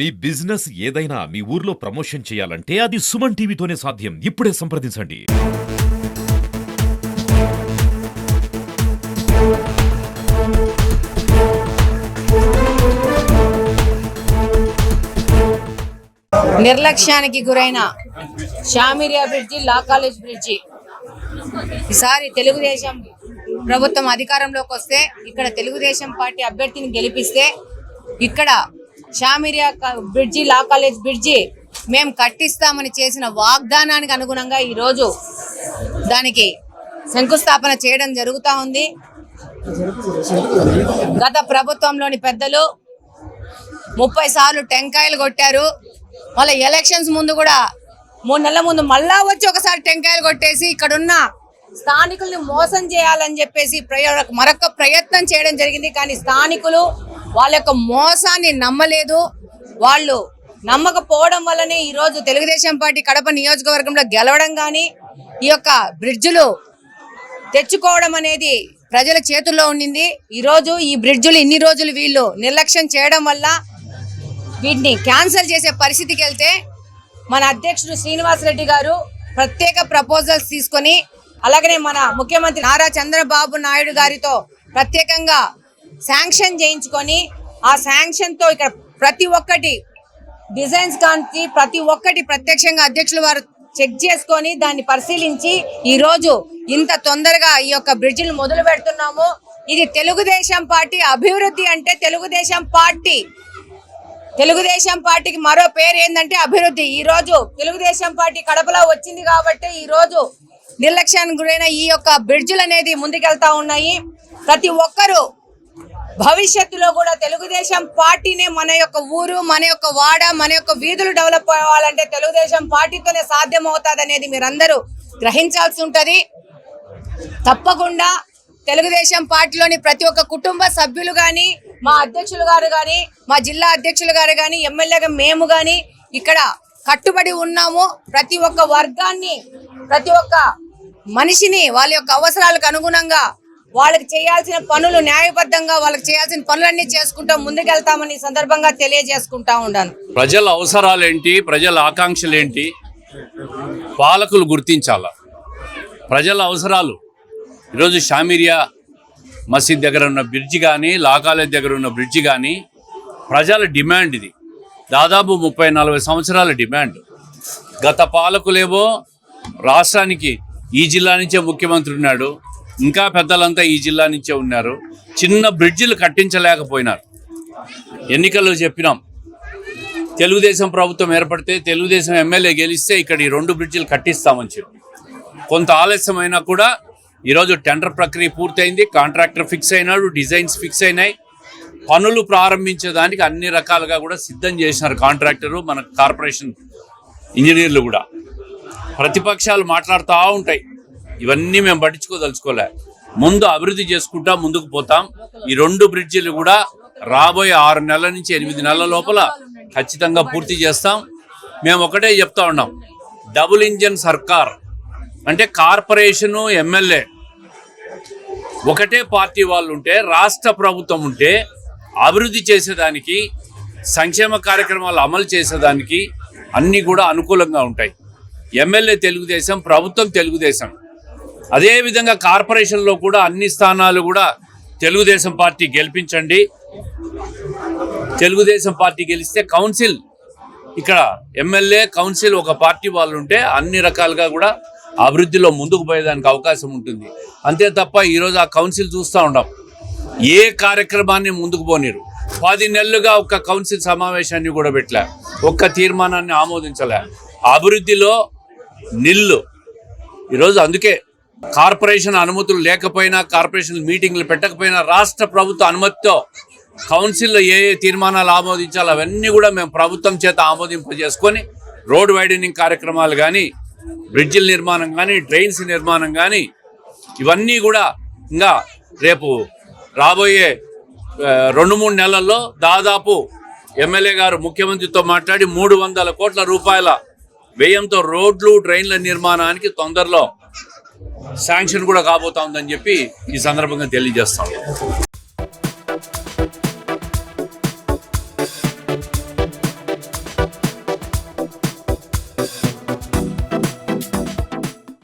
మీ business ఏదైనా మీ ఊర్లో promotion చేయాలంటే అది సుమన్ టీవీతోనే సాధ్యం. ఇప్పుడే సంప్రదించండి. నిర్లక్ష్యానికి గురైన షామిరియా బ్రిడ్జి, లా కాలేజ్ బ్రిడ్జి ఈసారి తెలుగుదేశం ప్రభుత్వం అధికారంలోకి వస్తే, ఇక్కడ తెలుగుదేశం పార్టీ అభ్యర్థిని గెలిపిస్తే, ఇక్కడ షామిరియా బ్రిడ్జి, లా కాలేజ్ బ్రిడ్జి మేము కట్టిస్తామని చేసిన వాగ్దానానికి అనుగుణంగా ఈరోజు దానికి శంకుస్థాపన చేయడం జరుగుతూ ఉంది. గత ప్రభుత్వంలోని పెద్దలు 30 సార్లు టెంకాయలు కొట్టారు. మళ్ళీ ఎలక్షన్స్ ముందు కూడా 3 నెలల ముందు మళ్ళా వచ్చి ఒకసారి టెంకాయలు కొట్టేసి ఇక్కడున్న స్థానికుల్ని మోసం చేయాలని చెప్పేసి మరొక ప్రయత్నం చేయడం జరిగింది. కానీ స్థానికులు వాళ్ళ యొక్క మోసాన్ని నమ్మలేదు. వాళ్ళు నమ్మకపోవడం వల్లనే ఈరోజు తెలుగుదేశం పార్టీ కడప నియోజకవర్గంలో గెలవడం కానీ, ఈ యొక్క బ్రిడ్జులు తెచ్చుకోవడం అనేది ప్రజల చేతుల్లో ఉండింది. ఈరోజు ఈ బ్రిడ్జులు ఇన్ని రోజులు వీళ్ళు నిర్లక్ష్యం చేయడం వల్ల వీటిని క్యాన్సిల్ చేసే పరిస్థితికి వెళ్తే, మన అధ్యక్షుడు శ్రీనివాసరెడ్డి గారు ప్రత్యేక ప్రపోజల్స్ తీసుకొని, అలాగనే మన ముఖ్యమంత్రి నారా చంద్రబాబు నాయుడు గారితో ప్రత్యేకంగా శాంక్షన్ చేయించుకొని, ఆ శాంక్షన్తో ఇక్కడ ప్రతి ఒక్కటి డిజైన్స్ కానీ ప్రతి ఒక్కటి ప్రత్యక్షంగా అధ్యక్షులు వారు చెక్ చేసుకొని దాన్ని పరిశీలించి ఈరోజు ఇంత తొందరగా ఈ యొక్క బ్రిడ్జిని మొదలు పెడుతున్నాము. ఇది తెలుగుదేశం పార్టీ అభివృద్ధి. అంటే తెలుగుదేశం పార్టీకి మరో పేరు ఏంటంటే అభివృద్ధి. ఈ రోజు తెలుగుదేశం పార్టీ కడపలో వచ్చింది కాబట్టి ఈ రోజు నిర్లక్ష్యానికి గురైన ఈ యొక్క బ్రిడ్జిలు అనేది ముందుకెళ్తా ఉన్నాయి. ప్రతి ఒక్కరూ భవిష్యత్తులో కూడా తెలుగుదేశం పార్టీనే, మన యొక్క ఊరు, మన యొక్క వాడ, మన యొక్క వీధులు డెవలప్ అవ్వాలంటే తెలుగుదేశం పార్టీతోనే సాధ్యం అవుతుంది అనేది మీరందరూ గ్రహించాల్సి ఉంటుంది. తప్పకుండా తెలుగుదేశం పార్టీలోని ప్రతి ఒక్క కుటుంబ సభ్యులు కానీ, మా అధ్యక్షులు గారు కానీ, మా జిల్లా అధ్యక్షులు గారు కానీ, ఎమ్మెల్యేగా మేము కానీ ఇక్కడ కట్టుబడి ఉన్నాము. ప్రతి ఒక్క వర్గాన్ని, ప్రతి ఒక్క మనిషిని వాళ్ళ యొక్క అవసరాలకు అనుగుణంగా వాళ్ళకి చేయాల్సిన పనులు న్యాయబద్ధంగా వాళ్ళకి చేయాల్సిన పనులన్నీ చేసుకుంటూ ముందుకెళ్తామని సందర్భంగా తెలియజేసుకుంటా ఉన్నాను. ప్రజల అవసరాలేంటి, ప్రజల ఆకాంక్షలేంటి పాలకులు గుర్తించాల. ప్రజల అవసరాలు ఈరోజు షామిరియా మసీద్ దగ్గర ఉన్న బ్రిడ్జి కానీ, లా కాలేజ్ దగ్గర ఉన్న బ్రిడ్జి కానీ ప్రజల డిమాండ్. ఇది దాదాపు 30-40 సంవత్సరాల డిమాండ్. గత పాలకులేవో రాష్ట్రానికి ఈ జిల్లా నుంచే ముఖ్యమంత్రి ఉన్నాడు, ఇంకా పెద్దలంతా ఈ జిల్లా నుంచే ఉన్నారు, చిన్న బ్రిడ్జిలు కట్టించలేకపోయినారు. ఎన్నికల్లో చెప్పినాం, తెలుగుదేశం ప్రభుత్వం ఏర్పడితే, తెలుగుదేశం ఎమ్మెల్యే గెలిస్తే ఇక్కడ ఈ 2 బ్రిడ్జిలు కట్టిస్తామని చెప్పి కొంత ఆలస్యమైనా కూడా ఈరోజు టెండర్ ప్రక్రియ పూర్తయింది. కాంట్రాక్టర్ ఫిక్స్ అయినాడు, డిజైన్స్ ఫిక్స్ అయినాయి. పనులు ప్రారంభించేదానికి అన్ని రకాలుగా కూడా సిద్ధం చేసినారు కాంట్రాక్టరు, మన కార్పొరేషన్ ఇంజనీర్లు కూడా. ప్రతిపక్షాలు మాట్లాడుతూ ఉంటాయి, ఇవన్నీ మేము పట్టించుకోదలుచుకోలే. ముందు అభివృద్ధి చేసుకుంటా ముందుకు పోతాం. ఈ 2 బ్రిడ్జిలు కూడా రాబోయే 6 నెలల నుంచి 8 నెలల లోపల ఖచ్చితంగా పూర్తి చేస్తాం. మేము ఒకటే చెప్తా ఉన్నాం, డబుల్ ఇంజన్ సర్కార్ అంటే కార్పొరేషను, ఎమ్మెల్యే ఒకటే పార్టీ వాళ్ళు ఉంటే, రాష్ట్ర ప్రభుత్వం ఉంటే అభివృద్ధి చేసేదానికి, సంక్షేమ కార్యక్రమాలు అమలు చేసేదానికి అన్నీ కూడా అనుకూలంగా ఉంటాయి. ఎమ్మెల్యే తెలుగుదేశం, ప్రభుత్వం తెలుగుదేశం. అదేవిధంగా కార్పొరేషన్లో కూడా అన్ని స్థానాలు కూడా తెలుగుదేశం పార్టీ గెలిపించండి. తెలుగుదేశం పార్టీ గెలిస్తే కౌన్సిల్, ఇక్కడ ఎమ్మెల్యే, కౌన్సిల్ ఒక పార్టీ వాళ్ళు ఉంటే అన్ని రకాలుగా కూడా అభివృద్ధిలో ముందుకు పోయేదానికి అవకాశం ఉంటుంది. అంతే తప్ప ఈరోజు ఆ కౌన్సిల్ చూస్తూ ఉన్నాం, ఏ కార్యక్రమాన్ని ముందుకు పోనీరు. 10 నెలలుగా ఒక్క కౌన్సిల్ సమావేశాన్ని కూడా పెట్టలే, ఒక్క తీర్మానాన్ని ఆమోదించలే. అభివృద్ధిలో నిల్లు. ఈరోజు అందుకే కార్పొరేషన్ అనుమతులు లేకపోయినా, కార్పొరేషన్ మీటింగ్లు పెట్టకపోయినా, రాష్ట్ర ప్రభుత్వ అనుమతితో కౌన్సిల్లో ఏ తీర్మానాలు ఆమోదించాలో అవన్నీ కూడా మేము ప్రభుత్వం చేత ఆమోదింపజేసుకొని రోడ్ వైడనింగ్ కార్యక్రమాలు కానీ, బ్రిడ్జిల నిర్మాణం కానీ, ట్రైన్స్ నిర్మాణం కానీ ఇవన్నీ కూడా ఇంకా రేపు రాబోయే 2-3 నెలల్లో దాదాపు ఎమ్మెల్యే గారు ముఖ్యమంత్రితో మాట్లాడి 300 కోట్ల రూపాయల వ్యయంతో రోడ్లు, ట్రైన్ల నిర్మాణానికి తొందరలో శాంక్షన్ కూడా కాబోతా ఉందని చెప్పి ఈ సందర్భంగా తెలియజేస్తాం.